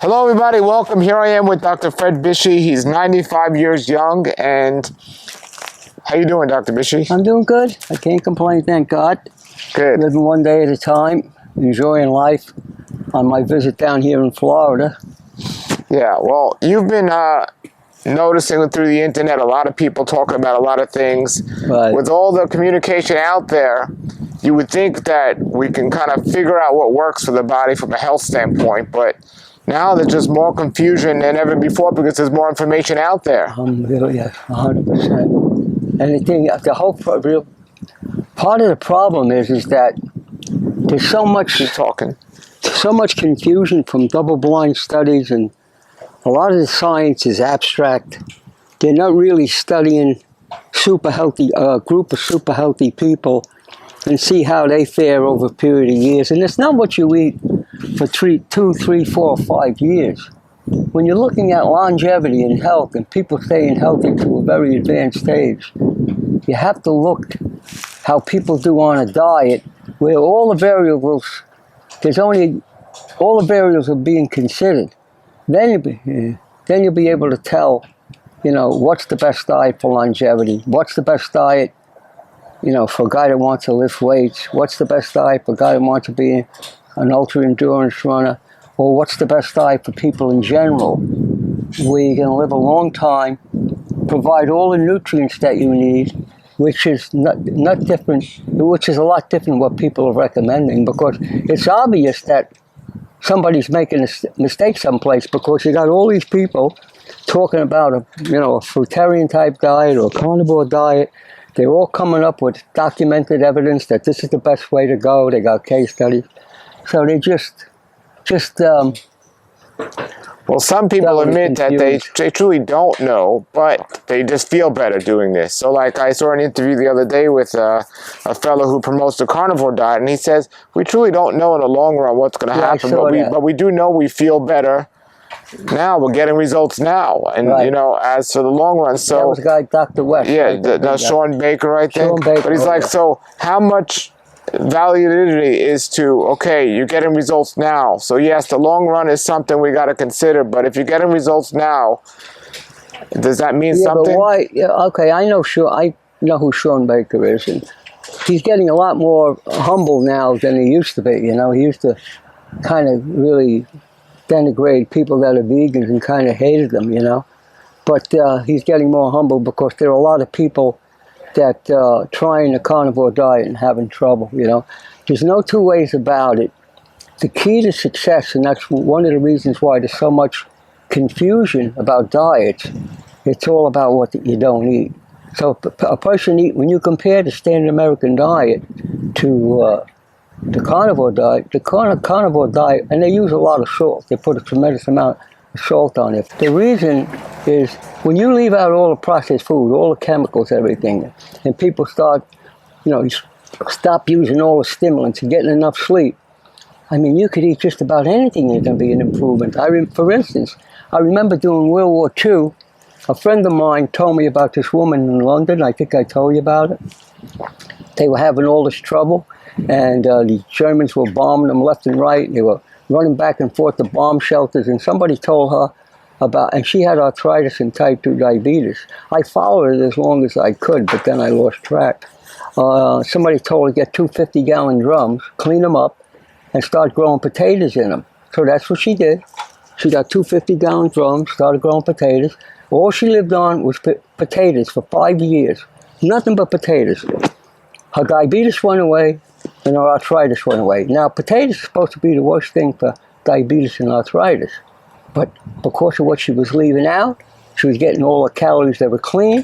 Hello, everybody. Welcome. Here I am with Dr. Fred Bisci. He's 95 years young. And how you doing, Dr. Bisci? I'm doing good. I can't complain, thank God. Good. Living one day at a time, enjoying life on my visit down here in Florida. Yeah, well, you've been noticing through the internet a lot of people talking about a lot of things. Right. With all the communication out there, you would think that we can kind of figure out what works for the body from a health standpoint, but now there's just more confusion than ever before because there's more information out there. Really, 100%. And the whole real part of the problem is that there's so much confusion from double-blind studies, and a lot of the science is abstract. They're not really studying super healthy group of super healthy people and see how they fare over a period of years. And it's not what you eat for 2, 3, 4, 5 years. When you're looking at longevity and health and people staying healthy to a very advanced stage, you have to look how people do on a diet where all the variables are being considered. Then you'll be able to tell, what's the best diet for longevity, what's the best diet, for a guy that wants to lift weights, what's the best diet for a guy that wants to be an ultra-endurance runner, or what's the best diet for people in general, where you're going to live a long time, provide all the nutrients that you need, which is not different, which is a lot different than what people are recommending, because it's obvious that somebody's making a mistake someplace, because you got all these people talking about a fruitarian type diet or a carnivore diet. They're all coming up with documented evidence that this is the best way to go. They got case studies. So they well, some people admit that they truly don't know, but they just feel better doing this. So like I saw an interview the other day with a fellow who promotes the carnivore diet, and he says, we truly don't know in the long run what's going to happen, but we do know we feel better now. We're getting results now. And, right. As for the long run, so... That was a guy, Dr. West. Yeah, right? Sean Baker, I think. Sean Baker, but he's like, so how much validity is to, okay, you're getting results now. So yes, the long run is something we got to consider, but if you're getting results now, does that mean something? But why? Yeah, okay, I know who Sean Baker is, and he's getting a lot more humble now than he used to be. He used to kind of really denigrate people that are vegans and kind of hated them, But he's getting more humble because there are a lot of people that trying a carnivore diet and having trouble, There's no two ways about it. The key to success, and that's one of the reasons why there's so much confusion about diets, it's all about what you don't eat. So a person when you compare the standard American diet to the carnivore diet, carnivore diet, and they use a lot of salt. They put a tremendous amount of salt on it. The reason is when you leave out all the processed food, all the chemicals, everything, and people start, stop using all the stimulants and getting enough sleep, you could eat just about anything, you're going to be an improvement. For instance, I remember during World War II, a friend of mine told me about this woman in London. I think I told you about it. They were having all this trouble, and the Germans were bombing them left and right. They were running back and forth to bomb shelters, and somebody told her and she had arthritis and type 2 diabetes. I followed it as long as I could, but then I lost track. Somebody told her to get 2 50-gallon drums, clean them up, and start growing potatoes in them. So that's what she did. She got 2 50-gallon drums, started growing potatoes. All she lived on was potatoes for 5 years. Nothing but potatoes. Her diabetes went away, and her arthritis went away. Now, potatoes are supposed to be the worst thing for diabetes and arthritis. But because of what she was leaving out, she was getting all the calories that were clean.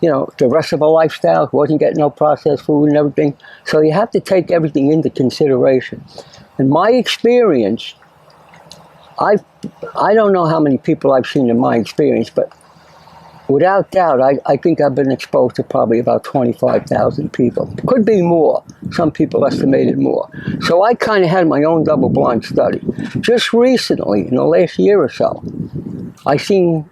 The rest of her lifestyle wasn't getting no processed food and everything. So you have to take everything into consideration. In my experience, I don't know how many people I've seen in my experience, but without doubt, I think I've been exposed to probably about 25,000 people. Could be more. Some people estimated more. So I kind of had my own double-blind study. Just recently, in the last year or so, I seen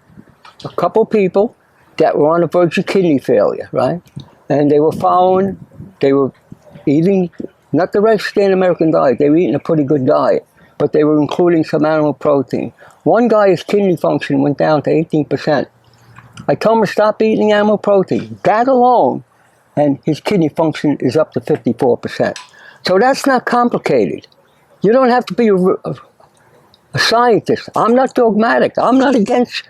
a couple people that were on the verge of kidney failure, right? And they were eating, not the right standard American diet, they were eating a pretty good diet. but they were including some animal protein. One guy, his kidney function went down to 18%. I told him to stop eating animal protein. That alone, and his kidney function is up to 54%. So that's not complicated. You don't have to be a scientist. I'm not dogmatic. I'm not against,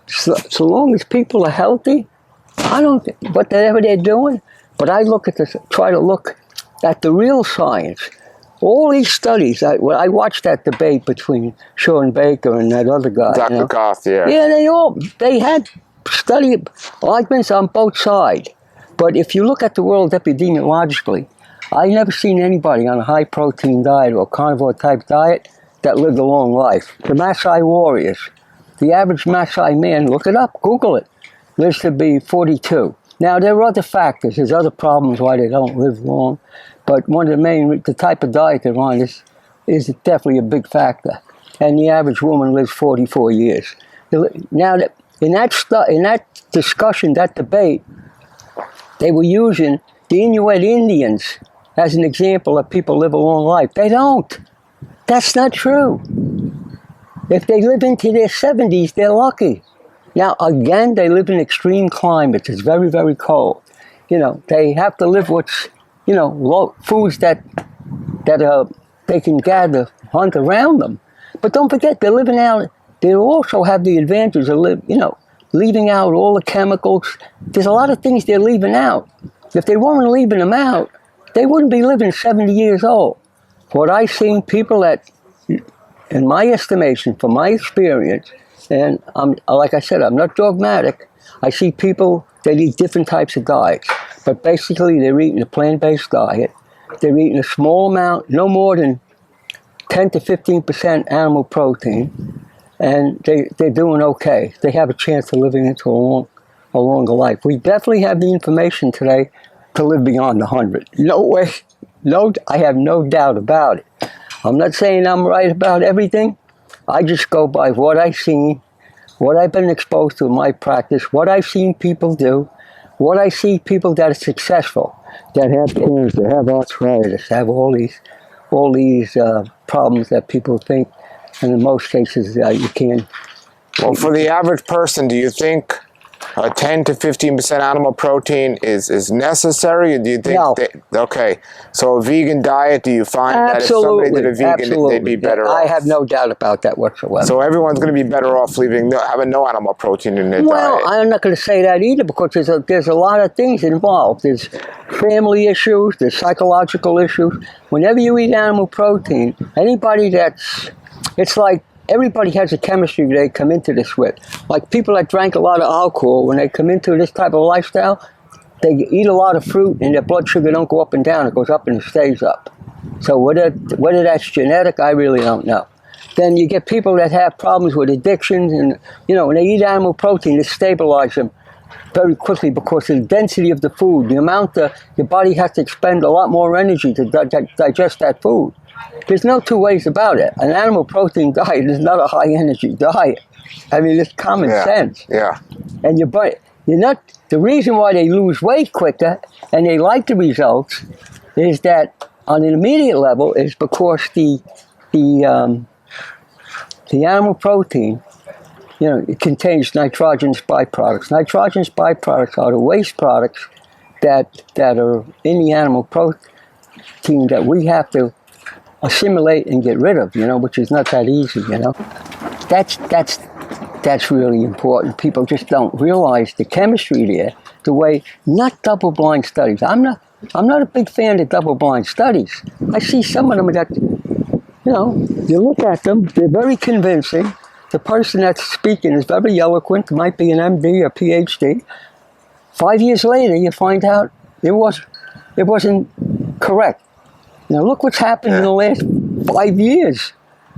so long as people are healthy, I don't, whatever they're doing, but I look at this, try to look at the real science. All these studies, I watched that debate between Sean Baker and that other guy. Dr. Goff, yeah. Yeah, they had study arguments on both sides. But if you look at the world epidemiologically, I've never seen anybody on a high-protein diet or carnivore-type diet that lived a long life. The Maasai warriors, the average Maasai man, look it up, Google it, lives to be 42. Now, there are other factors. There's other problems why they don't live long. But one of the main, the type of diet they're on is definitely a big factor. And the average woman lives 44 years. Now, in that discussion, that debate, they were using the Inuit Indians as an example of people live a long life. They don't. That's not true. If they live into their 70s, they're lucky. Now, again, they live in extreme climates. It's very, very cold. You know, they have to live with, you know, foods that they can gather, hunt around them. But don't forget, they're living out, they also have the advantage of, leaving out all the chemicals. There's a lot of things they're leaving out. If they weren't leaving them out, they wouldn't be living 70 years old. What I've seen people that, in my estimation, from my experience, and like I said, I'm not dogmatic. I see people, they eat different types of diets. But basically, they're eating a plant-based diet. They're eating a small amount, no more than 10 to 15% animal protein. And they're doing okay. They have a chance of living into a longer life. We definitely have the information today to live beyond 100. No way. No, I have no doubt about it. I'm not saying I'm right about everything. I just go by what I've seen, what I've been exposed to in my practice, what I've seen people do, what I see people that are successful, that have cancer, have arthritis, have all these problems that people think, and in most cases you can't. Well, for the average person, do you think 10 to 15% animal protein is necessary, or do you think? No. Okay, so a vegan diet, do you find that if somebody did a vegan, they'd be better off? I have no doubt about that whatsoever. So everyone's going to be better off having no animal protein in their diet. Well, I'm not going to say that either, because there's a lot of things involved. There's family issues, there's psychological issues. Whenever you eat animal protein, it's like everybody has a chemistry they come into this with. Like people that drank a lot of alcohol, when they come into this type of lifestyle, they eat a lot of fruit and their blood sugar don't go up and down. It goes up and it stays up. So whether that's genetic, I really don't know. Then you get people that have problems with addictions, and when they eat animal protein, it stabilizes them very quickly because of the density of the food, the amount your body has to expend a lot more energy to digest that food. There's no two ways about it. An animal protein diet is not a high energy diet. I mean, it's common sense. Yeah. And your body, the reason why they lose weight quicker and they like the results is that on an immediate level is because the animal protein, it contains nitrogenous byproducts. Nitrogenous byproducts are the waste products that are in the animal protein that we have to assimilate and get rid of, which is not that easy, That's really important. People just don't realize the chemistry there, the way, not double-blind studies. I'm not a big fan of double-blind studies. I see some of them that, you look at them, they're very convincing. The person that's speaking is very eloquent, might be an MD or PhD. 5 years later, you find out it wasn't correct. Now look what's happened in the last 5 years.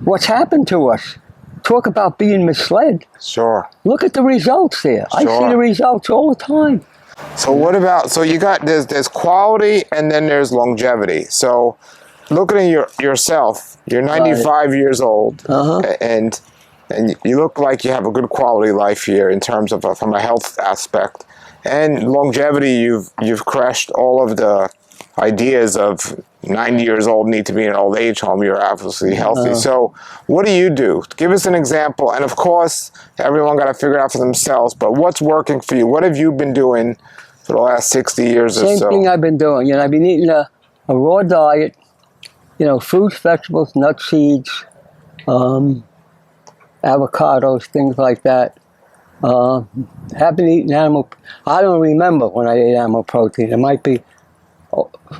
What's happened to us? Talk about being misled. Sure. Look at the results there. Sure. I see the results all the time. So what about, you got, there's quality and then there's longevity. So looking at yourself, you're 95 years old, and you look like you have a good quality life here in terms of from a health aspect. And longevity, you've crushed all of the ideas of 90 years old need to be in an old age home. You're obviously healthy. So what do you do? Give us an example. And of course, everyone got to figure it out for themselves. But what's working for you? What have you been doing for the last 60 years or so? Same thing I've been doing. You know, I've been eating a raw diet. You know, fruits, vegetables, nuts, seeds, avocados, things like that. Haven't eaten animal. I don't remember when I ate animal protein. It might be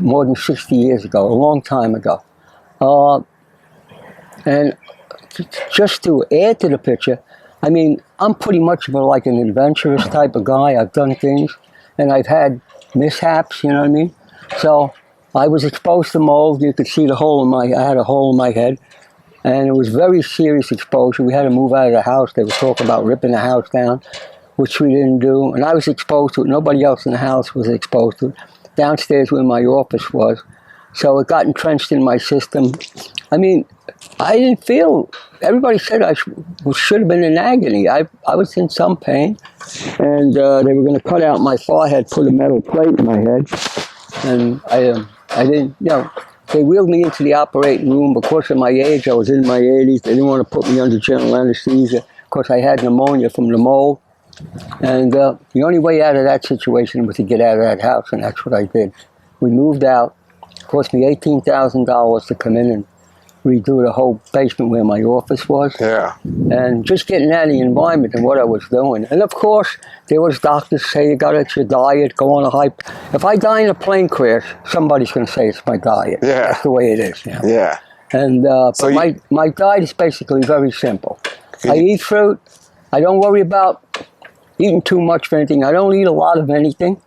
more than 60 years ago, a long time ago. And just to add to the picture, I mean, I'm pretty much of like an adventurous type of guy. I've done things, and I've had mishaps, you know what I mean? So I was exposed to mold. You could see I had a hole in my head. And it was very serious exposure. We had to move out of the house. They were talking about ripping the house down, which we didn't do. And I was exposed to it. Nobody else in the house was exposed to it. Downstairs where my office was. So it got entrenched in my system. I mean, I didn't feel, everybody said I should have been in agony. I was in some pain. And they were going to cut out my forehead, put a metal plate in my head. And I didn't, you know, they wheeled me into the operating room. Because of my age, I was in my 80s. They didn't want to put me under general anesthesia because I had pneumonia from the mold. And the only way out of that situation was to get out of that house, and that's what I did. We moved out. It cost me $18,000 to come in and redo the whole basement where my office was. Yeah. And just getting out of the environment and what I was doing. And of course, there was doctors say you got to, it's your diet, go on a high. If I die in a plane crash, somebody's going to say it's my diet. Yeah. That's the way it is. You know? Yeah. And So my diet is basically very simple. I eat fruit. I don't worry about eating too much of anything. I don't eat a lot of anything.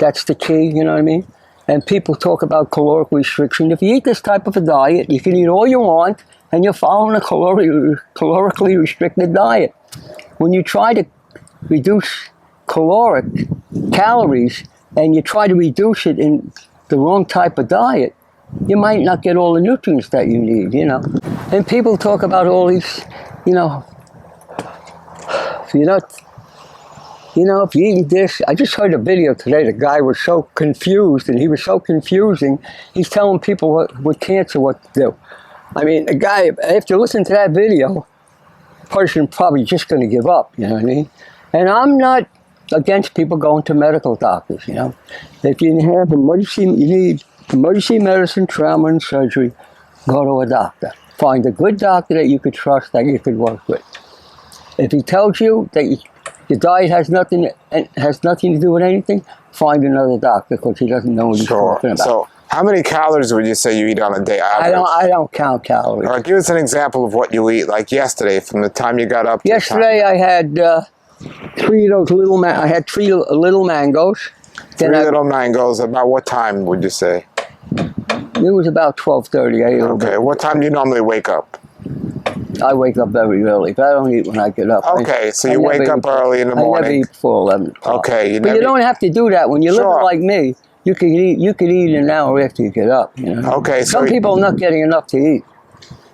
That's the key, you know what I mean? And people talk about caloric restriction. If you eat this type of a diet, you can eat all you want, and you're following a calorically restricted diet. When you try to reduce calories, and you try to reduce it in the wrong type of diet, you might not get all the nutrients that you need, you know. And people talk about all these, you know, if you're not, you know, if you eat this, I just heard a video today, the guy was so confused, and he was so confusing, he's telling people with cancer what to do. I mean, the guy, after listening to that video, the person probably just going to give up, you know what I mean? And I'm not against people going to medical doctors, you know. If you have you need emergency medicine, trauma, and surgery, go to a doctor. Find a good doctor that you could trust, that you could work with. If he tells you that your diet has nothing to do with anything, find another doctor because he doesn't know what he's talking about. So how many calories would you say you eat on a day? I don't count calories. All right, give us an example of what you eat, like yesterday, from the time you got up to Yesterday I had three of those little I had three little mangoes. Three little mangoes. About what time would you say? It was about 12:30. Okay, what time do you normally wake up? I wake up very early, but I don't eat when I get up. Okay, so you wake up early in the morning. I never eat before 11 o'clock. Okay, but you don't have to do that. When you're living like me, you could eat an hour after you get up. You know? Okay, so some people are not getting enough to eat.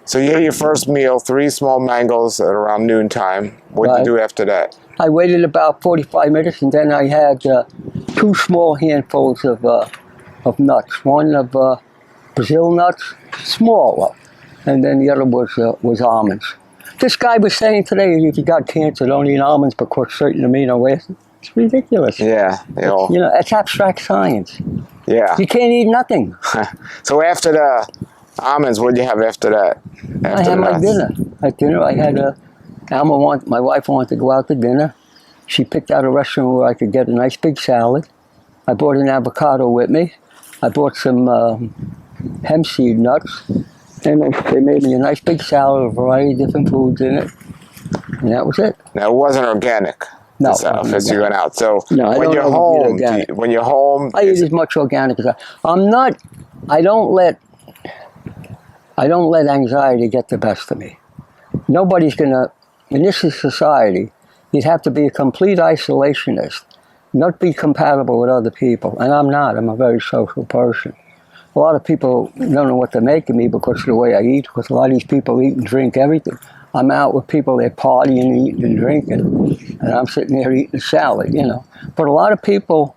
So you ate your first meal, 3 small mangoes at around noontime. What did you do after that? I waited about 45 minutes, and then I had 2 small handfuls of nuts. One of Brazil nuts, small, and then the other was almonds. This guy was saying today, if you got cancer, don't eat almonds because certain amino acids. It's ridiculous. Yeah, you know, it's abstract science. Yeah. You can't eat nothing. So after the almonds, what did you have after that? I had my dinner. At dinner, I had my wife wanted to go out to dinner. She picked out a restaurant where I could get a nice big salad. I brought an avocado with me. I bought some hemp seed nuts. And they made me a nice big salad, a variety of different foods in it. And that was it. Now, it wasn't organic. No. Because you went out. So no, when you're home, I eat as much organic as I don't let anxiety get the best of me. Nobody's gonna, in this society, you'd have to be a complete isolationist, not be compatible with other people. And I'm not. I'm a very social person. A lot of people don't know what to make of me because of the way I eat, because a lot of these people eat and drink everything. I'm out with people, they're partying, eating and drinking, and I'm sitting there eating salad, you know. But a lot of people,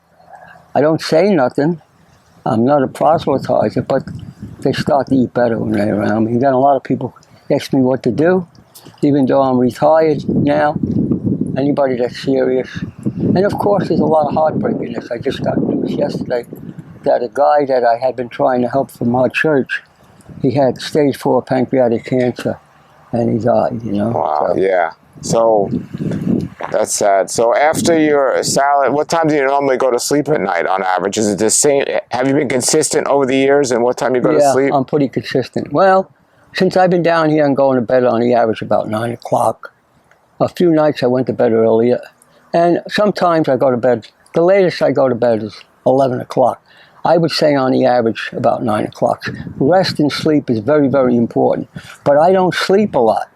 I don't say nothing. I'm not a proselytizer, but they start to eat better when they're around me. And then a lot of people ask me what to do, even though I'm retired now. Anybody that's serious. And of course, there's a lot of heartbreak in this. I just got news yesterday that a guy that I had been trying to help from our church, he had stage 4 pancreatic cancer, and he died, you know. Wow, so. Yeah. So, that's sad. So after your salad, what time do you normally go to sleep at night on average? Is it the same? Have you been consistent over the years and what time you go to sleep? Yeah, I'm pretty consistent. Well, since I've been down here, I'm going to bed on the average about 9 o'clock. A few nights I went to bed earlier. And sometimes I go to bed, the latest I go to bed is 11 o'clock. I would say on the average about 9 o'clock. Rest and sleep is very, very important. But I don't sleep a lot.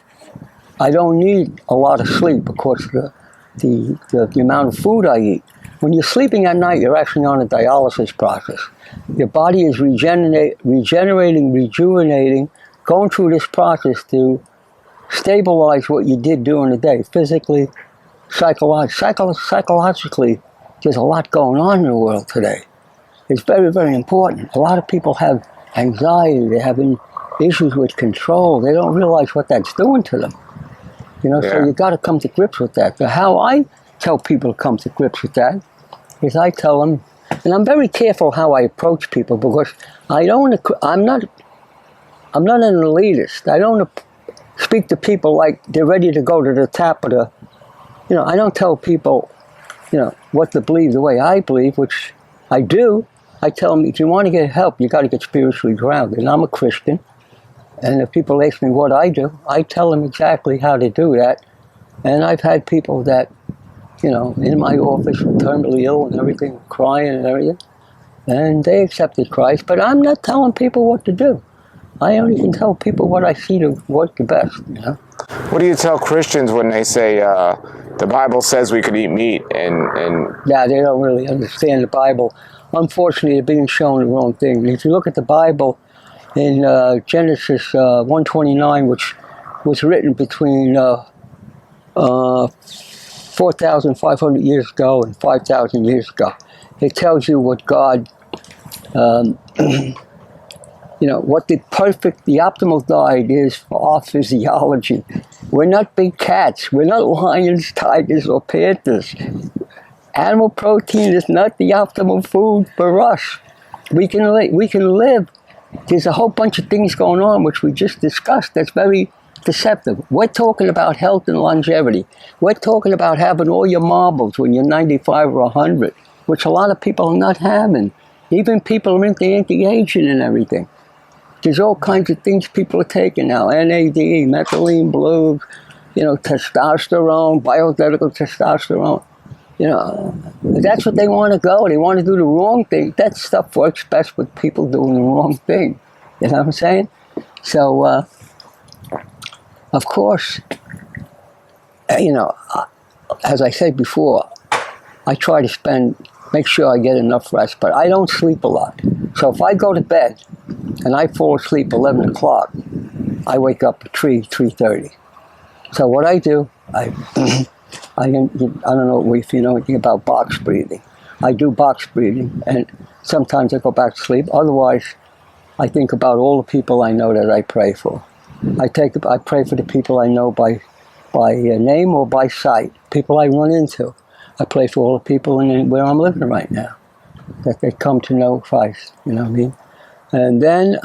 I don't need a lot of sleep because of the amount of food I eat. When you're sleeping at night, you're actually on a dialysis process. Your body is regenerating, rejuvenating, going through this process to stabilize what you did during the day, physically, psychologically. There's a lot going on in the world today. It's very, very important. A lot of people have anxiety. They're having issues with control. They don't realize what that's doing to them. You know, so you got to come to grips with that. So how I tell people to come to grips with that is I tell them, and I'm very careful how I approach people because I'm not an elitist. I don't speak to people like they're ready to go to the top of the, you know, I don't tell people, you know, what to believe the way I believe, which I do. I tell them, if you want to get help, you got to get spiritually grounded. And I'm a Christian. And if people ask me what I do, I tell them exactly how to do that. And I've had people that, you know, in my office were terminally ill and everything, crying and everything. And they accepted Christ. But I'm not telling people what to do. I only can tell people what I see to work the best, you know. What do you tell Christians when they say the Bible says we could eat meat and... Yeah, they don't really understand the Bible. Unfortunately, they're being shown the wrong thing. If you look at the Bible in Genesis 1:29, which was written between 4,500 years ago and 5,000 years ago, it tells you what God... you know, what the optimal diet is for our physiology. We're not big cats. We're not lions, tigers, or panthers. Animal protein is not the optimal food for us. We can live. There's a whole bunch of things going on, which we just discussed, that's very deceptive. We're talking about health and longevity. We're talking about having all your marbles when you're 95 or 100, which a lot of people are not having. Even people are into anti-aging and everything. There's all kinds of things people are taking now. NAD, methylene blue, you know, testosterone, bioidentical testosterone. You know, that's what they want to go. They want to do the wrong thing. That stuff works best with people doing the wrong thing. You know what I'm saying? So, of course, you know, as I said before, I try to make sure I get enough rest, but I don't sleep a lot. So if I go to bed and I fall asleep 11 o'clock, I wake up at 3:30. So what I do, I don't know if you know anything about box breathing. I do box breathing, and sometimes I go back to sleep. Otherwise, I think about all the people I know that I pray for. I pray for the people I know by name or by sight, people I run into. I pray for all the people where I'm living right now, that they come to know Christ, you know what I mean? And then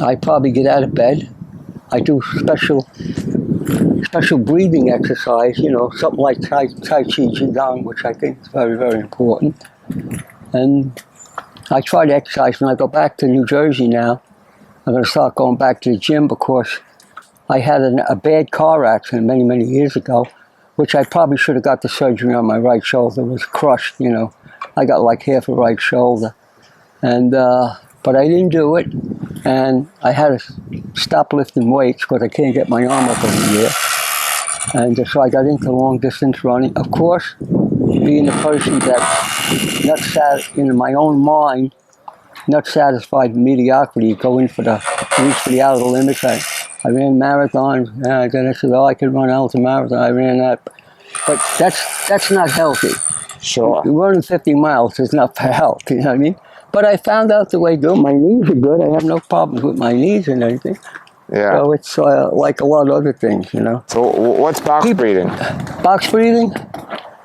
I probably get out of bed. I do special breathing exercise, you know, something like Tai Chi Qigong, which I think is very, very important. And I try to exercise. When I go back to New Jersey now, I'm going to start going back to the gym because I had a bad car accident many, many years ago, which I probably should have got the surgery on my right shoulder. It was crushed, you know. I got like half a right shoulder. And but I didn't do it. And I had to stop lifting weights because I can't get my arm up in the air. And so I got into long distance running. Of course, being a person that's in my own mind, not satisfied with mediocrity, reach for the outer limits. I ran marathons, and then I said, oh, I could run ultramarathon. I ran that. But that's not healthy. Sure. Running 50 miles is not for health, you know what I mean? But I found out the way to do it. My knees are good. I have no problems with my knees and anything. Yeah. So it's like a lot of other things, you know. So what's box breathing? Box breathing,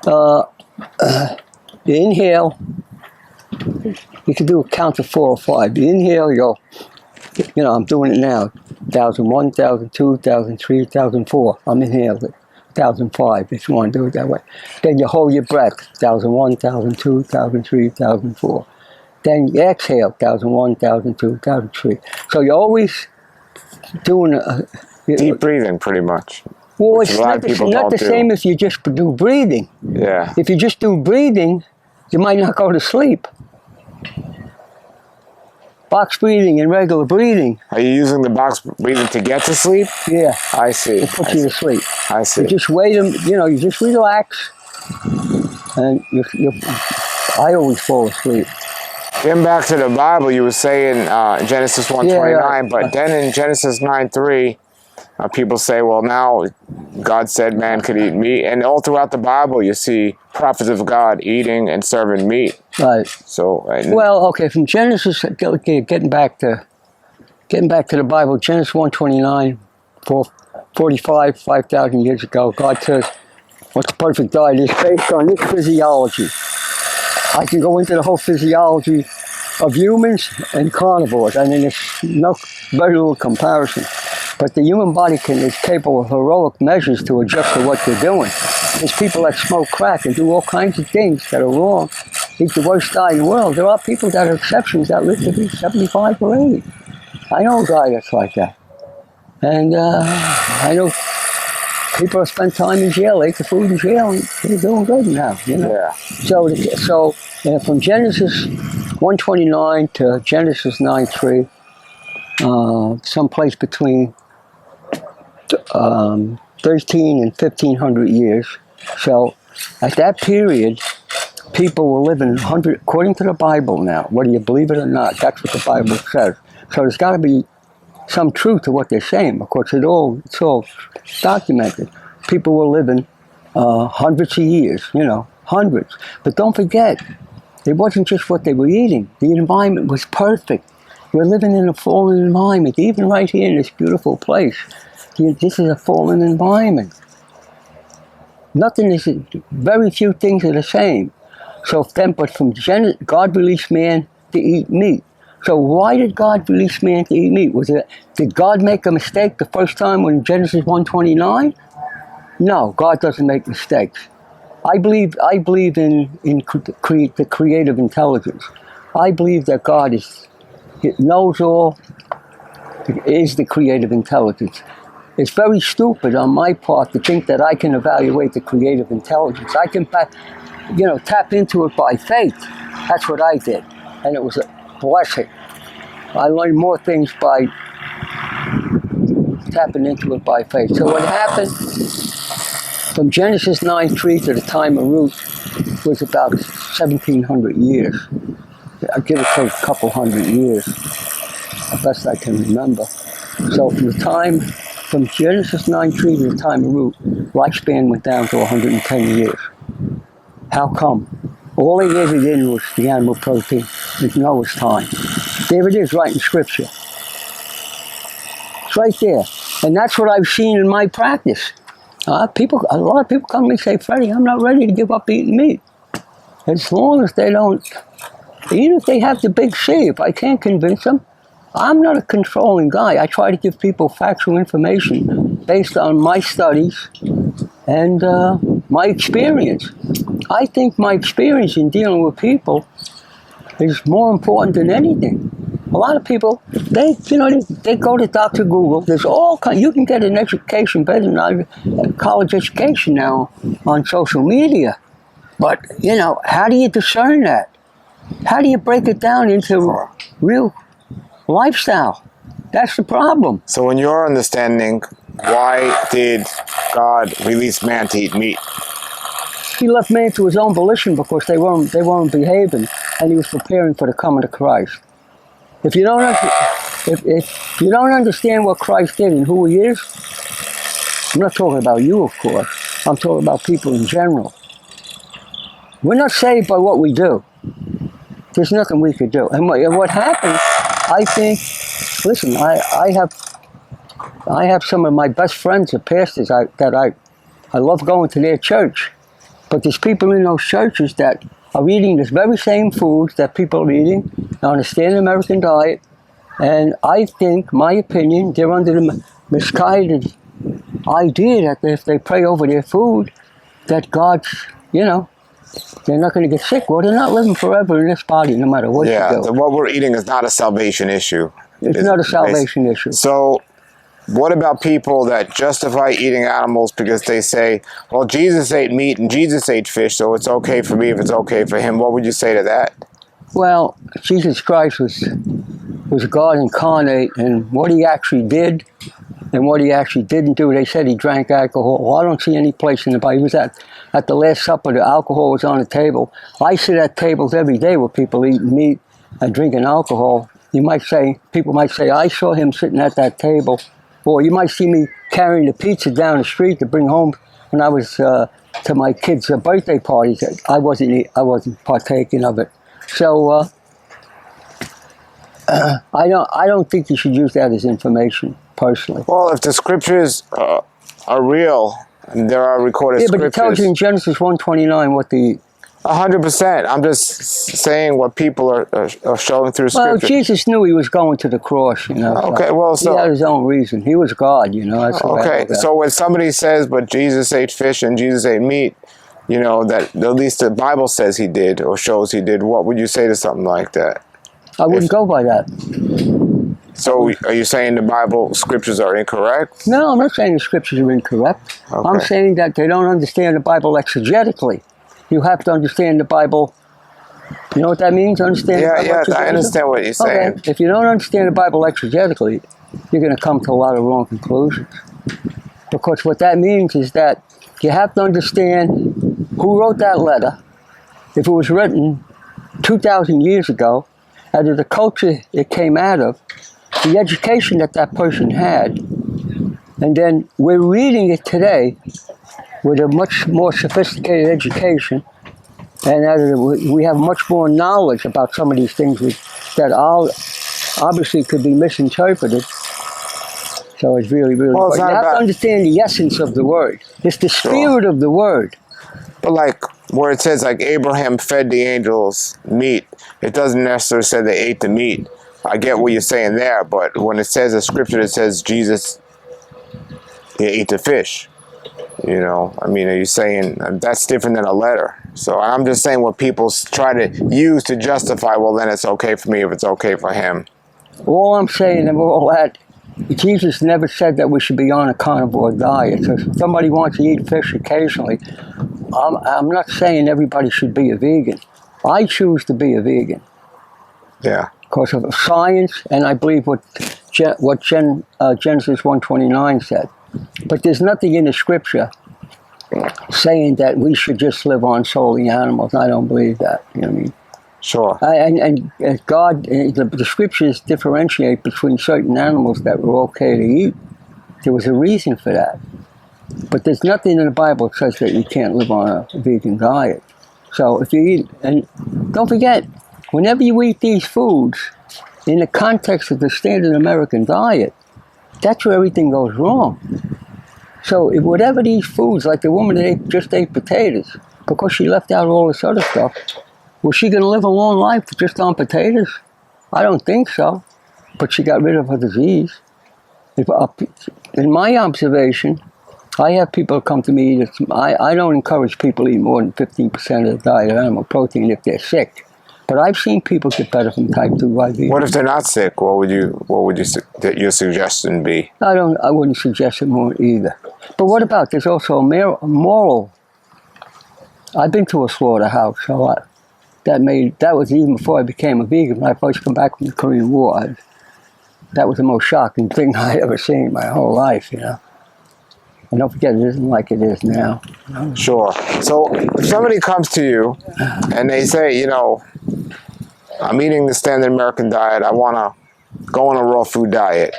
you inhale. You can do a count of 4 or 5. You inhale, you go, you know, I'm doing it now. 1,001, 1,002, 1,003, 1,004. I'm inhaling it. 1,005 if you want to do it that way. Then you hold your breath. 1,001, 1,002, 1,003, 1,004. Then you exhale. 1,001, 1,002, 1,003. So you're always doing deep breathing, pretty much. Well, it's not the same if you just do breathing. Yeah. If you just do breathing, you might not go to sleep. Box breathing and regular breathing. Are you using the box breathing to get to sleep? Yeah. I see. It puts you to sleep. I see. You just wait, you know, you just relax, and I always fall asleep. Getting back to the Bible, you were saying Genesis 1:29, but then in Genesis 9:3, people say, well, now God said man could eat meat, and all throughout the Bible, you see prophets of God eating and serving meat. Right. So. Well, okay, from Genesis, getting back to the Bible, Genesis 1:29, 45, 5,000 years ago, God says, what's the perfect diet is based on this physiology. I can go into the whole physiology of humans and carnivores. I mean, there's no very little comparison. But the human body is capable of heroic measures to adjust to what they're doing. There's people that smoke crack and do all kinds of things that are wrong. Eat the worst diet in the world. There are people that are exceptions that live to be 75 or 80. I know a guy that's like that. And I know people that spend time in jail, ate the food in jail, and they're doing good now, you know. Yeah. So from Genesis 1:29 to Genesis 9:3, someplace between 13 and 1,500 years. So at that period, people were living 100, according to the Bible now, whether you believe it or not, that's what the Bible says. So there's got to be some truth to what they're saying. Of course, it's all documented. People were living hundreds of years, you know, hundreds. But don't forget, it wasn't just what they were eating. The environment was perfect. We're living in a fallen environment, even right here in this beautiful place. This is a fallen environment. Very few things are the same. So then, but from Genesis, God released man to eat meat. So why did God release man to eat meat? Did God make a mistake the first time when Genesis 1:29? No, God doesn't make mistakes. I believe in the creative intelligence. I believe that God knows all, is the creative intelligence. It's very stupid on my part to think that I can evaluate the creative intelligence. I can, tap into it by faith. That's what I did, and it was a blessing. I learned more things by tapping into it by faith. So what happened from Genesis 9:3 to the time of Ruth was about 1,700 years. I give or take a couple hundred years, the best I can remember. So from Genesis 9:3 to the time of Ruth, lifespan went down to 110 years. How come? All they gave it in was the animal protein in Noah's time. There it is, right in Scripture. It's right there. And that's what I've seen in my practice. A lot of people come to me and say, Freddie, I'm not ready to give up eating meat. As long as they don't, even if they have the big C, if I can't convince them, I'm not a controlling guy. I try to give people factual information based on my studies and my experience. I think my experience in dealing with people is more important than anything. A lot of people, they go to Dr. Google. There's all kinds. You can get an education better than a college education now on social media. But how do you discern that? How do you break it down into real lifestyle? That's the problem. So in your understanding, why did God release man to eat meat? He left man to his own volition because they weren't behaving, and he was preparing for the coming of Christ. If you don't understand what Christ did and who he is, I'm not talking about you, of course. I'm talking about people in general. We're not saved by what we do. There's nothing we could do. And what happens, I think, listen, I have some of my best friends are pastors that I love going to their church. But there's people in those churches that are eating this very same foods that people are eating on a standard American diet. And I think, my opinion, they're under the misguided idea that if they pray over their food, that God's, they're not going to get sick. Well, they're not living forever in this body, no matter what you do. Yeah, what we're eating is not a salvation issue. It's not a salvation issue. So, what about people that justify eating animals because they say, well, Jesus ate meat and Jesus ate fish, so it's okay for me if it's okay for him? What would you say to that? Well, Jesus Christ was God incarnate, and what he actually did and what he actually didn't do. They said he drank alcohol. Well, I don't see any place in the Bible. He was at the Last Supper, the alcohol was on the table. I sit at tables every day where people eat meat and drinking alcohol. People might say, I saw him sitting at that table. Or you might see me carrying the pizza down the street to bring home when I was to my kids' birthday parties. I wasn't partaking of it. So I don't think you should use that as information, personally. Well, if the scriptures are real and there are recorded scriptures, but it tells you in Genesis 1:29 what the 100%. I'm just saying what people are showing through scripture. Well, Jesus knew he was going to the cross, Okay, well, so he had his own reason. He was God, That's okay, so when somebody says, but Jesus ate fish and Jesus ate meat, that at least the Bible says he did or shows he did, what would you say to something like that? I wouldn't go by that. So are you saying the Bible scriptures are incorrect? No, I'm not saying the scriptures are incorrect. Okay. I'm saying that they don't understand the Bible exegetically. You have to understand the Bible. You know what that means? Understand? Yeah, I understand what you're saying. Okay. If you don't understand the Bible exegetically, you're going to come to a lot of wrong conclusions. Because what that means is that you have to understand who wrote that letter. If it was written 2,000 years ago, out of the culture it came out of, the education that person had, and then we're reading it today with a much more sophisticated education, and we have much more knowledge about some of these things that obviously could be misinterpreted. So it's really, really important. You have to understand the essence of the word. It's the spirit of the word. But like where it says like Abraham fed the angels meat, it doesn't necessarily say they ate the meat. I get what you're saying there, but when it says a scripture that says Jesus ate the fish, are you saying that's different than a letter? So I'm just saying what people try to use to justify, well, then it's okay for me if it's okay for him. All I'm saying and all that, Jesus never said that we should be on a carnivore diet. So if somebody wants to eat fish occasionally, I'm not saying everybody should be a vegan. I choose to be a vegan. Yeah. Because of science, and I believe what Genesis 1:29 said. But there's nothing in the scripture saying that we should just live on solely animals. I don't believe that. You know what I mean? Sure. And God, the scriptures differentiate between certain animals that were okay to eat. There was a reason for that. But there's nothing in the Bible that says that you can't live on a vegan diet. So if you eat, and don't forget, whenever you eat these foods, in the context of the standard American diet, that's where everything goes wrong. So if whatever these foods, like the woman that just ate potatoes, because she left out all this other stuff, was she going to live a long life just on potatoes? I don't think so. But she got rid of her disease. In my observation, I have people come to me. I don't encourage people to eat more than 15% of the diet of animal protein if they're sick. But I've seen people get better from type 2 diabetes. What if they're not sick? What would your suggestion be? I wouldn't suggest it more either. But what about, there's also a moral. I've been to a slaughterhouse, so that was even before I became a vegan. When I first come back from the Korean War, that was the most shocking thing I ever seen in my whole life, And don't forget, it isn't like it is now. Sure. So if somebody comes to you and they say, I'm eating the standard American diet, I want to go on a raw food diet,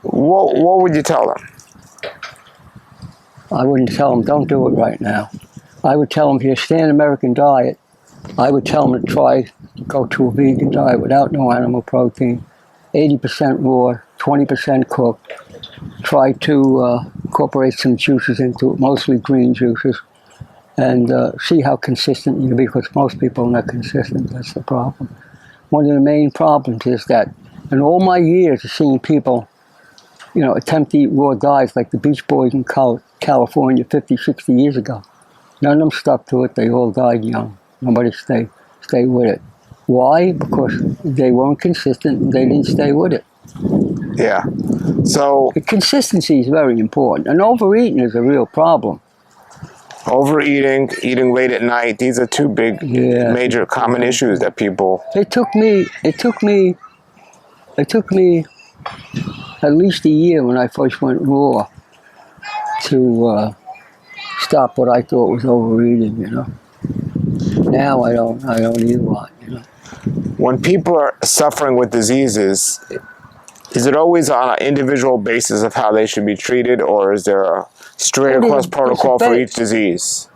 what would you tell them? I wouldn't tell them, don't do it right now. I would tell them, if you're standard American diet, I would tell them to try go to a vegan diet without no animal protein, 80% raw, 20% cooked. Try to incorporate some juices into it, mostly green juices, and see how consistent you can be, because most people are not consistent. That's the problem. One of the main problems is that in all my years of seeing people, attempt to eat raw diets like the Beach Boys in California 50, 60 years ago, none of them stuck to it. They all died young. Nobody stayed with it. Why? Because they weren't consistent and they didn't stay with it. Yeah. So consistency is very important, and overeating is a real problem. Overeating, eating late at night, these are two big, major common issues that people... It took me at least a year when I first went raw to stop what I thought was overeating, Now I don't eat a lot, When people are suffering with diseases, is it always on an individual basis of how they should be treated, or is there a straight across protocol for each disease?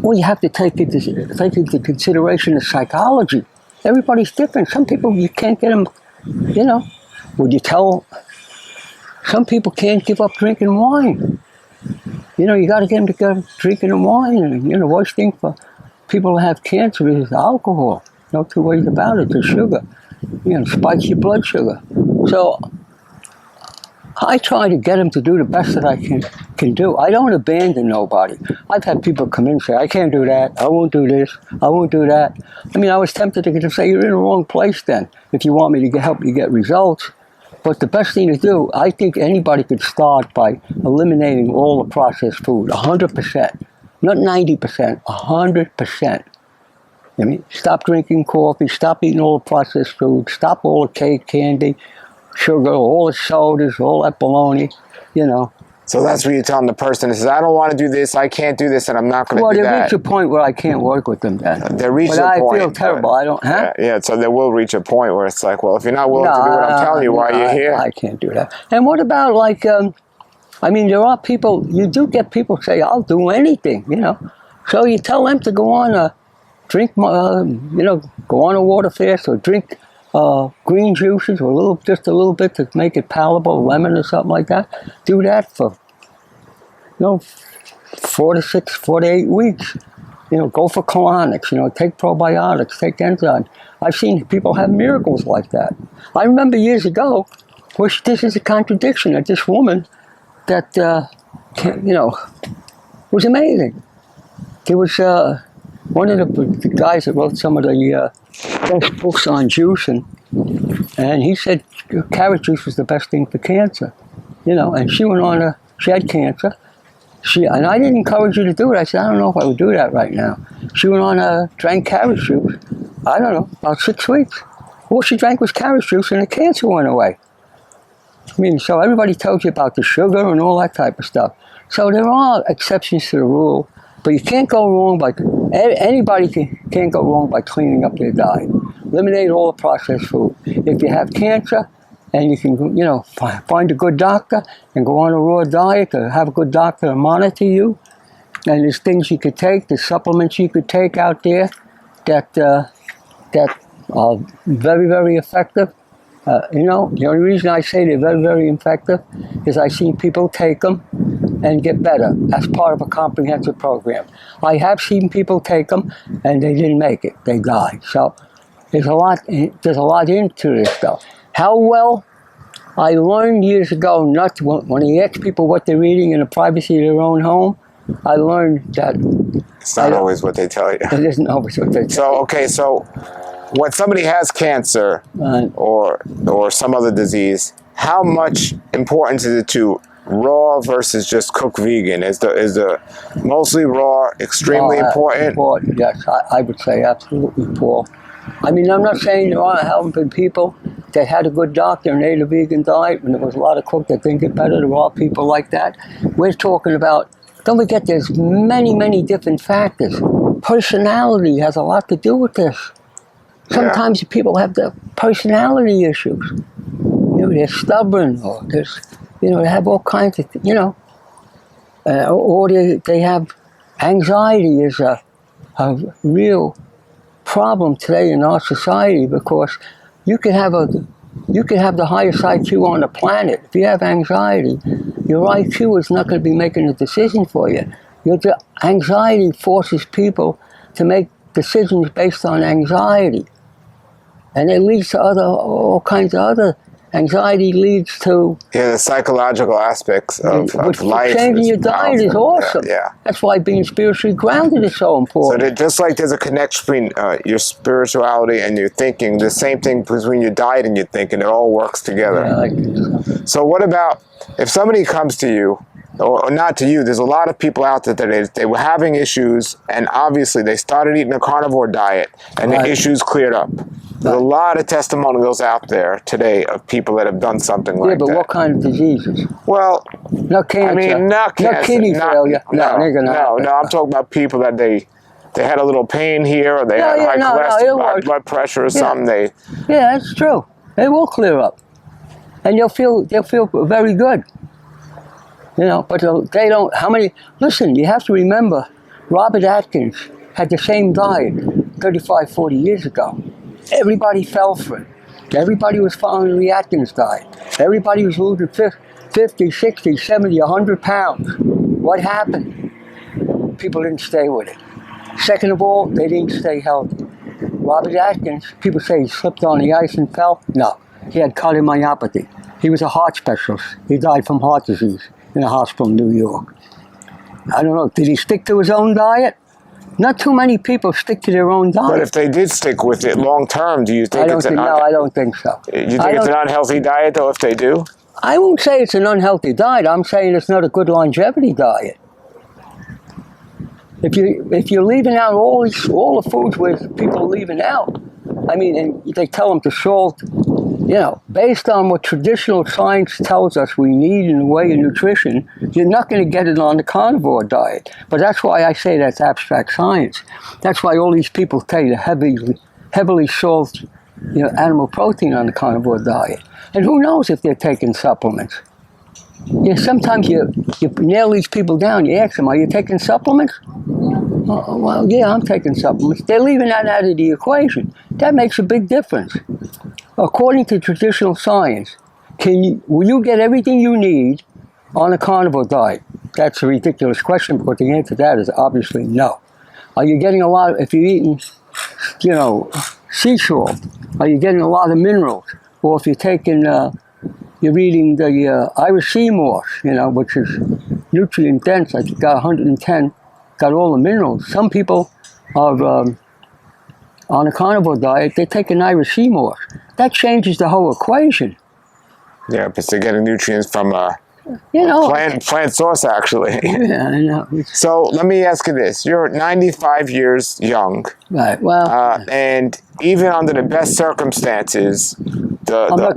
Well, you have to take into consideration the psychology. Everybody's different. Some people you can't get them, would you tell? Some people can't give up drinking wine. You got to get them to go drinking the wine. And, the worst thing for people who have cancer is alcohol. No two ways about it. The sugar, spikes your blood sugar. So I try to get them to do the best that I can do. I don't abandon nobody. I've had people come in and say, I can't do that. I won't do this. I won't do that. I was tempted to say, you're in the wrong place then, if you want me to help you get results. But the best thing to do, I think anybody could start by eliminating all the processed food, 100%. Not 90%, 100%. Stop drinking coffee, stop eating all the processed food, stop all the cake, candy, sugar, all the sodas, all that baloney, So that's what you tell the person that says, I don't want to do this, I can't do this, and I'm not going to do that. Well, they reach a point where I can't work with them then. They reach a point. I feel terrible. I don't have. Yeah, so they will reach a point where it's like, well, if you're not willing to do what I'm telling you, why are you here? I can't do that. And what about there are people, you do get people say, I'll do anything, So you tell them to go on a drink, go on a water fast or drink green juices or just a little bit to make it palatable, lemon or something like that. Do that for 4 to 8 weeks. Go for colonics, take probiotics, take enzymes. I've seen people have miracles like that. I remember years ago, which this is a contradiction, that this woman that, was amazing. There was one of the guys that wrote some of the best books on juicing, and he said carrot juice was the best thing for cancer, and she went on she had cancer. And I didn't encourage her to do it. I said, I don't know if I would do that right now. She went on drank carrot juice, I don't know, about 6 weeks. All she drank was carrot juice and the cancer went away. So everybody tells you about the sugar and all that type of stuff. So there are exceptions to the rule, but you can't go wrong anybody can't go wrong by cleaning up their diet. Eliminate all the processed food. If you have cancer, and you can, find a good doctor and go on a raw diet, or have a good doctor to monitor you. And there's things you could take, there's supplements you could take out there that are very, very effective. The only reason I say they're very, very effective is I've seen people take them and get better as part of a comprehensive program. I have seen people take them and they didn't make it, they died. So there's a lot into this stuff. How well? I learned years ago when you ask people what they're eating in the privacy of their own home, I learned that it's not always what they tell you. It isn't always what they tell you. So when somebody has cancer or some other disease, how much importance is it to raw versus just cooked vegan? Is the mostly raw extremely important? Yes, I would say absolutely, Paul. I'm not saying there haven't been people that had a good doctor and ate a vegan diet when there was a lot of cook that didn't get better. There are people like that. We're talking about, don't forget, there's many, many different factors. Personality has a lot to do with this. Sometimes people have the personality issues. They're stubborn, or they have all kinds of, or they have anxiety is a real problem today in our society because you could have the highest IQ on the planet. If you have anxiety, your IQ is not going to be making a decision for you. Anxiety forces people to make decisions based on anxiety. And it leads to all kinds of other. Anxiety leads to... Yeah, the psychological aspects of life. Changing your diet is awesome. Yeah. That's why being spiritually grounded is so important. So just like there's a connection between your spirituality and your thinking, the same thing between your diet and your thinking, it all works together. Yeah, I think so. So what about if somebody comes to you, or not to you, there's a lot of people out there that they were having issues, and obviously they started eating a carnivore diet, and the issues cleared up. There's a lot of testimonials out there today of people that have done something like that. Yeah, but what kind of diseases? Well, not cancer. I mean, not cancer. Not kidney failure. No, I'm talking about people that they had a little pain here, or they had high cholesterol, high blood pressure, or something. Yeah, that's true. It will clear up, and they'll feel very good. You know, but they don't. How many? Listen, you have to remember, Robert Atkins had the same diet 35, 40 years ago. Everybody fell for it. Everybody was following the Atkins diet. Everybody was losing 50, 60, 70, 100 pounds. What happened? People didn't stay with it. Second of all, they didn't stay healthy. Robert Atkins, people say he slipped on the ice and fell. No, he had cardiomyopathy. He was a heart specialist. He died from heart disease in a hospital in New York. I don't know, did he stick to his own diet? Not too many people stick to their own diet. But if they did stick with it long term, do you think it's No, I don't think so. You think it's an unhealthy diet, though, if they do? I won't say it's an unhealthy diet. I'm saying it's not a good longevity diet. If you're leaving out all the foods where people are leaving out, I mean, and they tell them to salt, you know, based on what traditional science tells us we need in the way of nutrition, you're not going to get it on the carnivore diet. But that's why I say that's abstract science. That's why all these people take the heavily salt, you know, animal protein on the carnivore diet. And who knows if they're taking supplements? You know, sometimes you nail these people down. You ask them, are you taking supplements? Oh, well, yeah, I'm taking supplements. They're leaving that out of the equation. That makes a big difference. According to traditional science, will you get everything you need on a carnivore diet? That's a ridiculous question because the answer to that is obviously no. Are you getting a lot, if you're eating, you know, sea salt, are you getting a lot of minerals? Or if you're taking, you're eating the Irish sea moss, you know, which is nutrient dense, like it's got 110, got all the minerals. Some people are on a carnivore diet, they take an Irish sea moss. That changes the whole equation. Yeah, because they're getting nutrients from you know, plant source, actually. Yeah, I know. So let me ask you this: you're 95 years young, Right? Well, and even under the best circumstances, the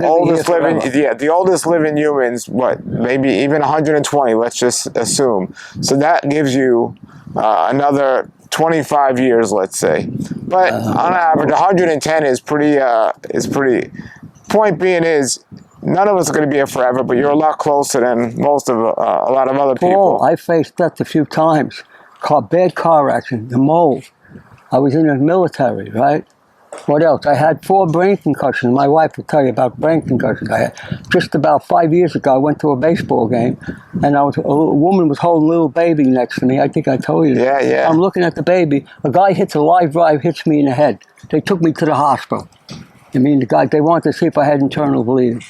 oldest living humans, what, maybe even 120? Let's just assume. So that gives you another 25 years, let's say. But on average, 110 is pretty. Point being is, none of us are going to be here forever, but you're a lot closer than most of a lot of other people. I faced death a few times. Bad car accident, the mold. I was in the military, right? What else? I had 4 brain concussions. My wife will tell you about brain concussions I had. Just about 5 years ago, I went to a baseball game, and a woman was holding a little baby next to me. I think I told you. Yeah. I'm looking at the baby. A guy hits a live drive, hits me in the head. They took me to the hospital. I mean, they wanted to see if I had internal bleeding.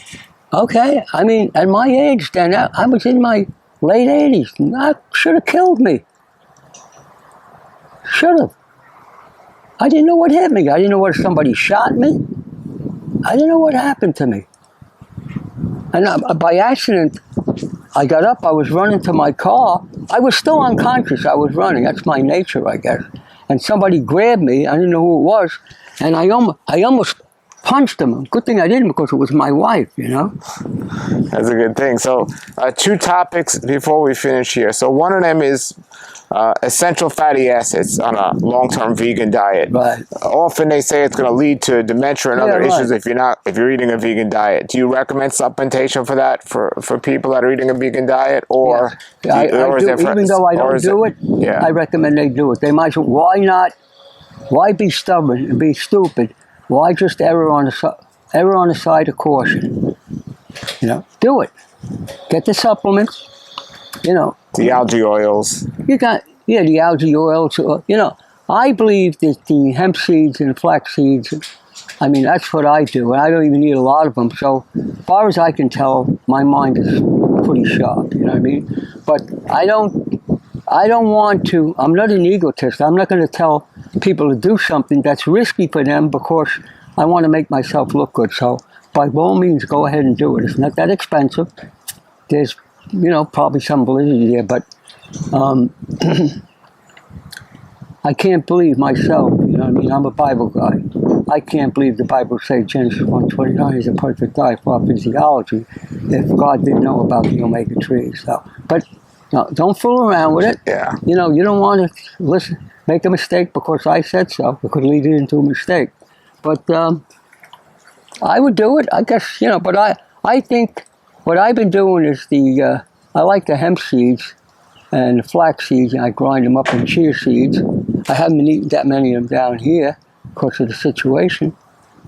Okay, I mean, at my age then, I was in my late 80s. That should have killed me. Should have. I didn't know what hit me. I didn't know whether somebody shot me. I didn't know what happened to me. And by accident, I got up, I was running to my car. I was still unconscious, I was running. That's my nature, I guess. And somebody grabbed me, I didn't know who it was, and I almost punched him. Good thing I didn't because it was my wife, you know. That's a good thing. So 2 topics before we finish here. So one of them is essential fatty acids on a long-term vegan diet. Right. Often they say it's going to lead to dementia and other issues if you're eating a vegan diet. Do you recommend supplementation for that for people that are eating a vegan diet, or I do, even though I don't do it, Yeah. I recommend they do it. They might. Why not Why be stubborn and be stupid? Why just err on the side of caution? You know, do it. Get the supplements. You know, The algae oils. you got the algae oils. You know, I believe that the hemp seeds and flax seeds. I mean, that's what I do, and I don't even need a lot of them. So, as far as I can tell, my mind is pretty sharp. You know what I mean? But I don't want to. I'm not an egotist. I'm not going to tell people to do something that's risky for them because I want to make myself look good. So, by all means, go ahead and do it. It's not that expensive. There's, probably some validity there, but I can't believe myself. You know what I mean? I'm a Bible guy. I can't believe the Bible says Genesis 1:29 is a perfect diet for our physiology if God didn't know about the omega trees. So, but no, don't fool around with it. Yeah. You don't want to make a mistake because I said so. It could lead into a mistake. But I would do it, I guess, but I think what I've been doing is I like the hemp seeds and the flax seeds, and I grind them up in chia seeds. I haven't been eating that many of them down here because of the situation.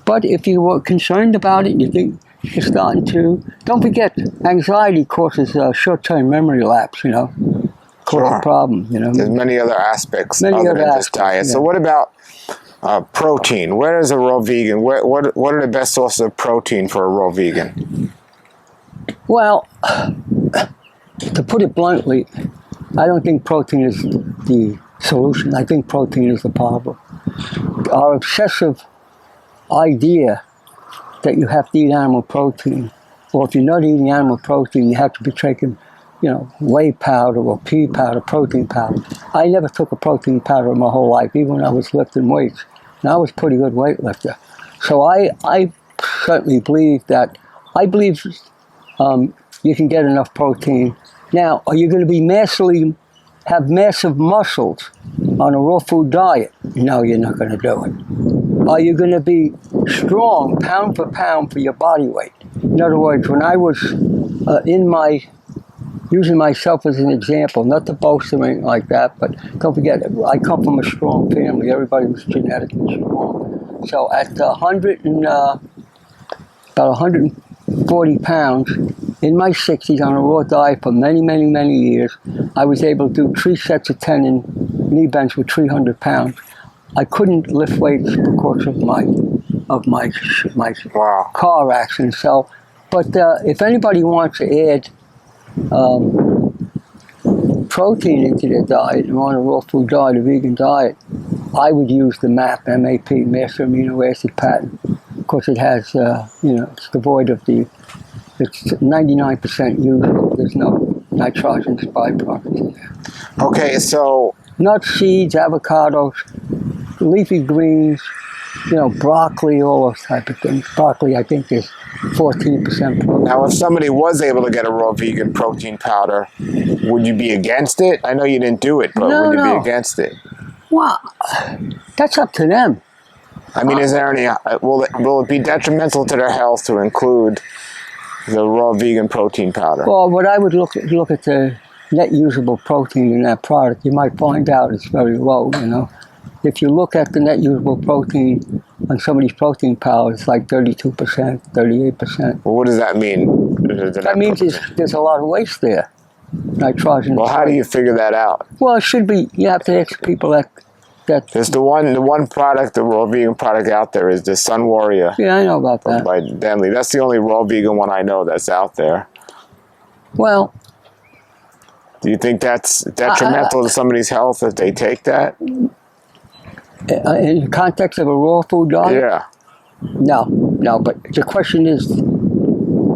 But if you were concerned about it and you think you're starting to, don't forget, anxiety causes short-term memory lapse, cause a problem, There's many other aspects Many other other than aspects, just diet. yeah. So what about protein? Where is a raw vegan? What are the best sources of protein for a raw vegan? Well, to put it bluntly, I don't think protein is the solution. I think protein is the problem. Our obsessive idea that you have to eat animal protein, or if you're not eating animal protein, you have to be taking, whey powder or pea powder, protein powder. I never took a protein powder in my whole life, even when I was lifting weights. And I was a pretty good weightlifter. So I certainly believe that, you can get enough protein. Now, are you going to have massive muscles on a raw food diet? No, you're not going to do it. Are you going to be strong pound for pound for your body weight? In other words, when I was using myself as an example, not to boast or anything like that, but don't forget, I come from a strong family. Everybody was genetically strong. So at about 140 pounds, in my 60s on a raw diet for many, many, many years, I was able to do 3 sets of 10 in knee bench with 300 pounds. I couldn't lift weights because of my Wow. car accident. So, but if anybody wants to add protein into their diet and want a raw food diet, a vegan diet, I would use the MAP, M-A-P, Master Amino Acid Patent, because it has, it's devoid of it's 99% usable. There's no nitrogenous byproducts in there. Okay, so Nuts, seeds, avocados, leafy greens, broccoli, all those type of things. Broccoli, I think, is 14% protein. now if somebody was able to get a raw vegan protein powder, would you be against it? I know you didn't do it, but would you be against it? Well, that's up to them. I mean, is there any? Will it be detrimental to their health to include the raw vegan protein powder? Well, what I would look at the net usable protein in that product, you might find out it's very low. If you look at the net usable protein on some of these protein powders, it's like 32%, 38%. Well, what does that mean? That means there's a lot of waste there. Nitrogen. Well, how do you figure that out? Well, it should be. You have to ask people that. There's the one product, the raw vegan product out there is the Sun Warrior. Yeah, I know about that. By Denley. That's the only raw vegan one I know that's out there. Well, do you think that's detrimental to somebody's health if they take that? In the context of a raw food diet? Yeah. No. But the question is,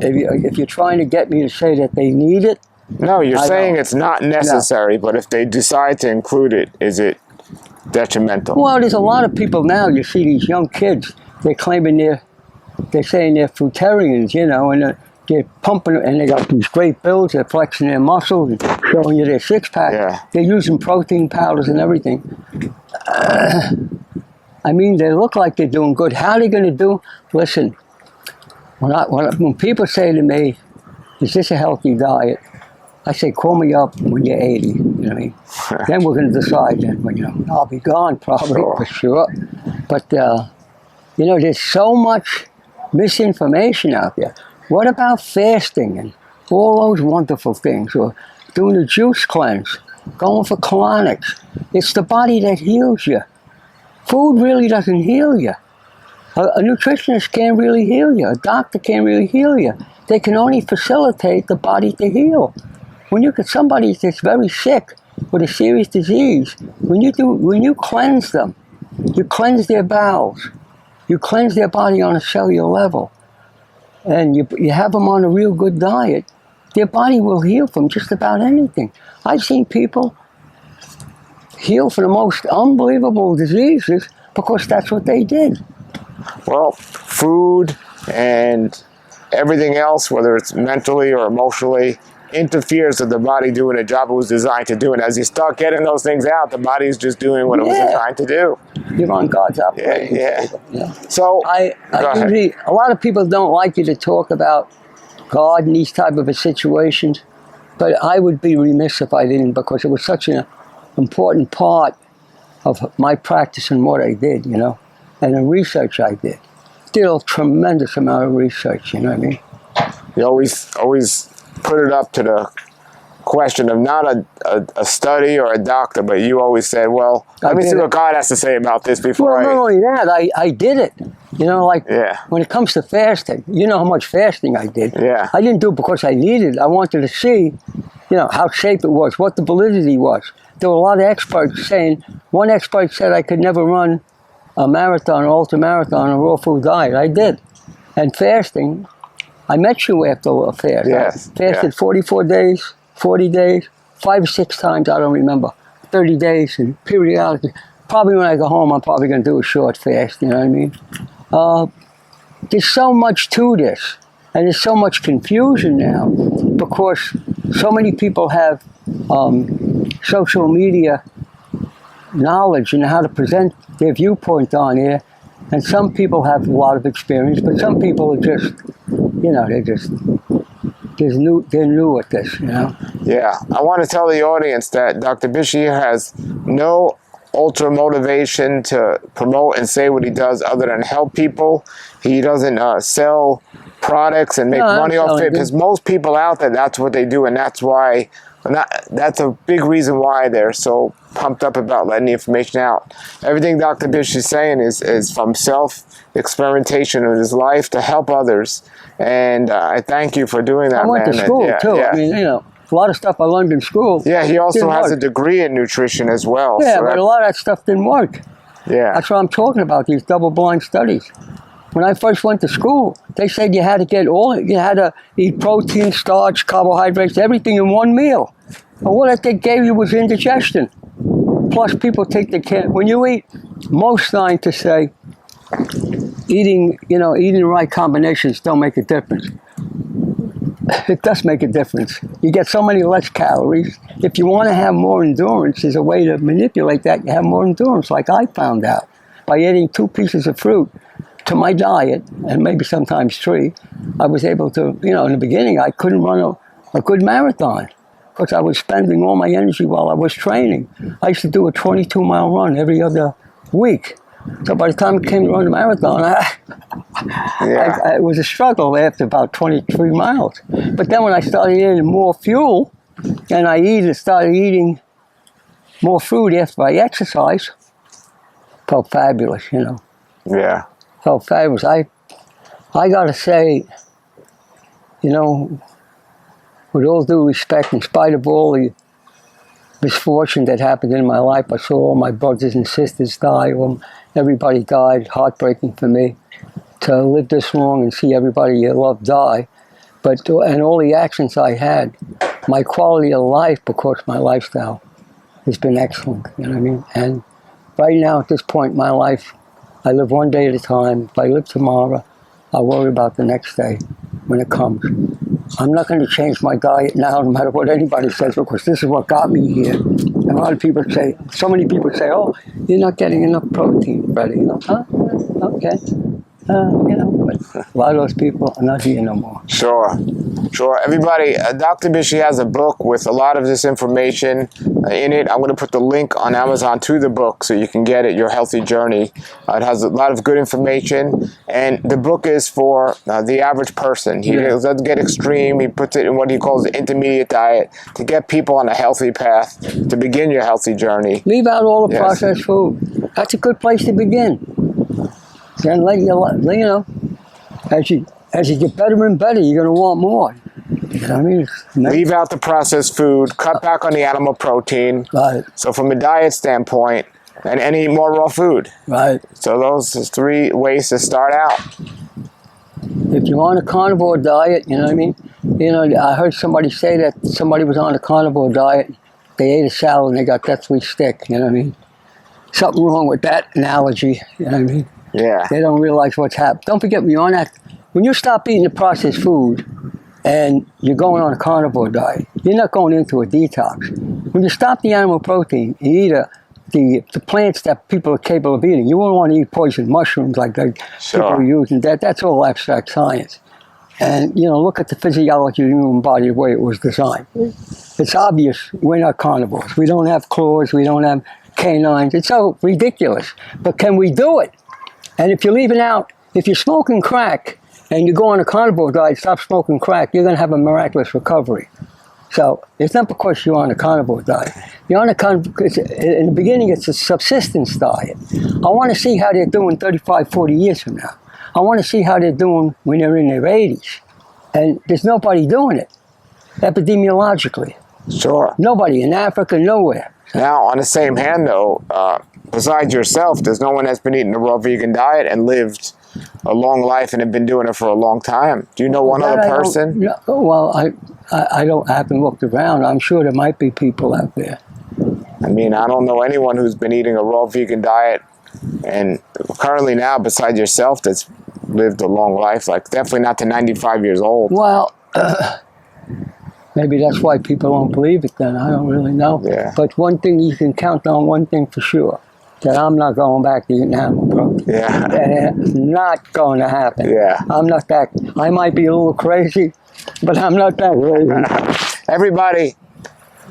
if you're trying to get me to say that they need it. No, you're saying it's not necessary, but if they decide to include it, is it detrimental? Well, there's a lot of people now, you see these young kids, they're saying they're fruitarians, and they're pumping, and they got these great builds, they're flexing their muscles and showing you their six-pack. Yeah. They're using protein powders and everything. I mean, they look like they're doing good. How are they going to do? Listen, when people say to me, is this a healthy diet? I say, call me up when you're 80. You know what I mean? Then we're going to decide. Then, when, I'll be gone probably for sure. But there's so much misinformation out there. What about fasting and all those wonderful things, or doing a juice cleanse, going for colonics? It's the body that heals you. Food really doesn't heal you. A nutritionist can't really heal you. A doctor can't really heal you. They can only facilitate the body to heal. When you get somebody that's very sick with a serious disease, when you cleanse them, you cleanse their bowels, you cleanse their body on a cellular level, and you have them on a real good diet, their body will heal from just about anything. I've seen people heal from the most unbelievable diseases because that's what they did. Well, food and everything else, whether it's mentally or emotionally, interferes with the body doing a job it was designed to do. And as you start getting those things out, the body's just doing what it was designed to do. You're on God's operating table. Yeah. So, I usually, a lot of people don't like you to talk about God in these type of situations, but I would be remiss if I didn't, because it was such an important part of my practice and what I did, and the research I did. Did a tremendous amount of research, you know what I mean? You always put it up to the question of not a study or a doctor, but you always said, well, let me see what God has to say about this before Well, not only that, I did it. When it comes to fasting, you know how much fasting I did. Yeah. I didn't do it because I needed it. I wanted to see, how safe it was, what the validity was. There were a lot of experts saying, one expert said I could never run a marathon, an ultra-marathon, on a raw food diet. I did. And fasting, I met you after a fast. Yes. I fasted 44 days, 40 days, 5 or 6 times, I don't remember. 30 days, and periodically. Probably when I go home, I'm probably going to do a short fast, you know what I mean? There's so much to this, and there's so much confusion now, because so many people have social media knowledge and how to present their viewpoint on here, and some people have a lot of experience, but some people are just, they're new at this, Yeah, I want to tell the audience that Dr. Bishy has no ultra motivation to promote and say what he does other than help people. He doesn't sell products and make money off it, because most people out there, that's what they do, and that's why. That's a big reason why they're so pumped up about letting the information out. Everything Dr. Bish is saying is from self-experimentation of his life to help others. And I thank you for doing that, I went to school, too. Yeah. I mean, a lot of stuff I learned in school. Yeah, he also has a degree in nutrition as well. Yeah, but a lot of that stuff didn't work. Yeah. That's what I'm talking about, these double-blind studies. When I first went to school, they said you had to eat protein, starch, carbohydrates, everything in one meal. But what they gave you was indigestion. Plus, people take when you eat, most scientists say eating the right combinations don't make a difference. It does make a difference. You get so many less calories. If you want to have more endurance, there's a way to manipulate that. You have more endurance, like I found out, by adding 2 pieces of fruit to my diet, and maybe sometimes 3, I was able to, in the beginning, I couldn't run a good marathon because I was spending all my energy while I was training. I used to do a 22-mile run every other week. So by the time it came to run the marathon, it was a struggle after about 23 miles. But then when I started eating more fuel, and I started eating more food after I exercised, felt fabulous, Yeah. Felt fabulous. I got to say, with all due respect, in spite of all the misfortune that happened in my life, I saw all my brothers and sisters die. Everybody died. Heartbreaking for me to live this long and see everybody you love die. And all the actions I had, my quality of life, because my lifestyle has been excellent. You know what I mean? And right now, at this point in my life, I live one day at a time. If I live tomorrow, I'll worry about the next day when it comes. I'm not going to change my diet now, no matter what anybody says, because this is what got me here. And a lot of people say, so many people say, oh, you're not getting enough protein, Freddie. Huh? Okay. But a lot of those people are not here no more. Sure. Everybody, Dr. Bishy has a book with a lot of this information in it. I'm going to put the link on Amazon to the book so you can get it, Your Healthy Journey. It has a lot of good information, and the book is for the average person. He doesn't get extreme. He puts it in what he calls the intermediate diet to get people on a healthy path to begin your healthy journey. Leave out all the processed food. That's a good place to begin. Then as you get better and better, you're going to want more. You know what I mean? Leave out the processed food. Cut back on the animal protein. Right. So from a diet standpoint, and eat more raw food. Right. So those are 3 ways to start out. If you're on a carnivore diet, you know what I mean? I heard somebody say that somebody was on a carnivore diet. They ate a salad and they got deathly sick. You know what I mean? Something wrong with that analogy. You know what I mean? Yeah. They don't realize what's happening. Don't forget, when you stop eating the processed food and you're going on a carnivore diet, you're not going into a detox. When you stop the animal protein, you eat the plants that people are capable of eating. You won't want to eat poisoned mushrooms like people are using. That's all abstract science. And, look at the physiology of the human body, the way it was designed. It's obvious we're not carnivores. We don't have claws. We don't have canines. It's so ridiculous. But can we do it? And if you're smoking crack and you go on a carnivore diet, stop smoking crack, you're going to have a miraculous recovery. So it's not because you're on a carnivore diet. You're on in the beginning, it's a subsistence diet. I want to see how they're doing 35, 40 years from now. I want to see how they're doing when they're in their 80s. And there's nobody doing it, epidemiologically. Sure. Nobody in Africa, nowhere. Now, on the same hand, though, besides yourself, there's no one that's been eating a raw vegan diet and lived a long life and have been doing it for a long time. Do you know one other person? I haven't looked around. I'm sure there might be people out there. I mean, I don't know anyone who's been eating a raw vegan diet and currently now, besides yourself, that's lived a long life, like definitely not to 95 years old. Well, maybe that's why people don't believe it then. I don't really know. Yeah. But one thing you can count on, one thing for sure, that I'm not going back to eating animal protein. Yeah. That's not going to happen. Yeah. I'm not that, I might be a little crazy, but I'm not that crazy. Everybody,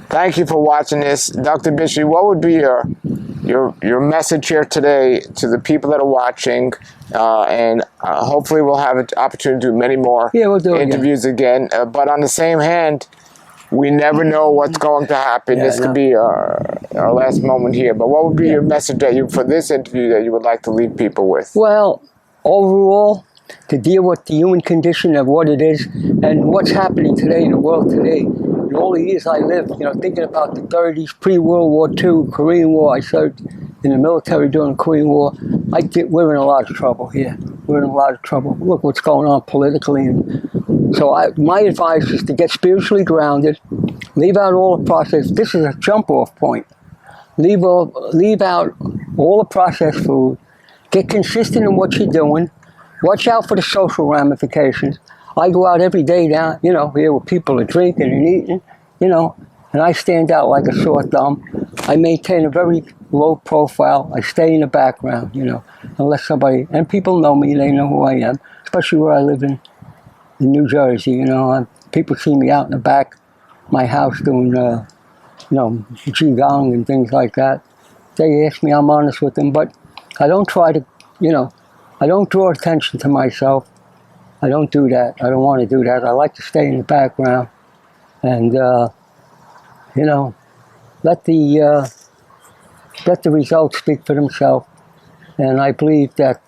thank you for watching this. Dr. Bishy, what would be your message here today to the people that are watching? And hopefully we'll have an opportunity to do many more interviews again. But on the same hand, we never know what's going to happen. This could be our last moment here. But what would be your message for this interview that you would like to leave people with? Well, overall, to deal with the human condition of what it is and what's happening today in the world today. In all the years I lived, thinking about the 30s, pre-World War II, Korean War, I served in the military during the Korean War. We're in a lot of trouble here. We're in a lot of trouble. Look what's going on politically. And so my advice is to get spiritually grounded, leave out all the processed. This is a jump-off point. Leave out all the processed food. Get consistent in what you're doing. Watch out for the social ramifications. I go out every day down, here where people are drinking and eating, and I stand out like a sore thumb. I maintain a very low profile. I stay in the background, unless and people know me, they know who I am, especially where I live in New Jersey, people see me out in the back, my house doing, qigong and things like that. They ask me, I'm honest with them, but I don't try to, I don't draw attention to myself. I don't do that. I don't want to do that. I like to stay in the background and, let the results speak for themselves. And I believe that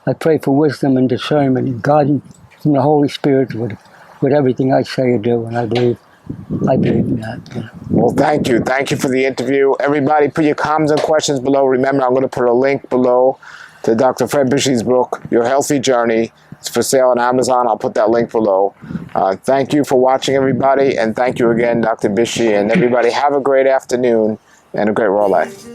I pray for wisdom and discernment and guidance from the Holy Spirit with everything I say or do. And I believe in that. Well, thank you. Thank you for the interview. Everybody, put your comments and questions below. Remember, I'm going to put a link below to Dr. Fred Bishy's book, Your Healthy Journey. It's for sale on Amazon. I'll put that link below. Thank you for watching, everybody. And thank you again, Dr. Bishy. And everybody, have a great afternoon and a great raw life.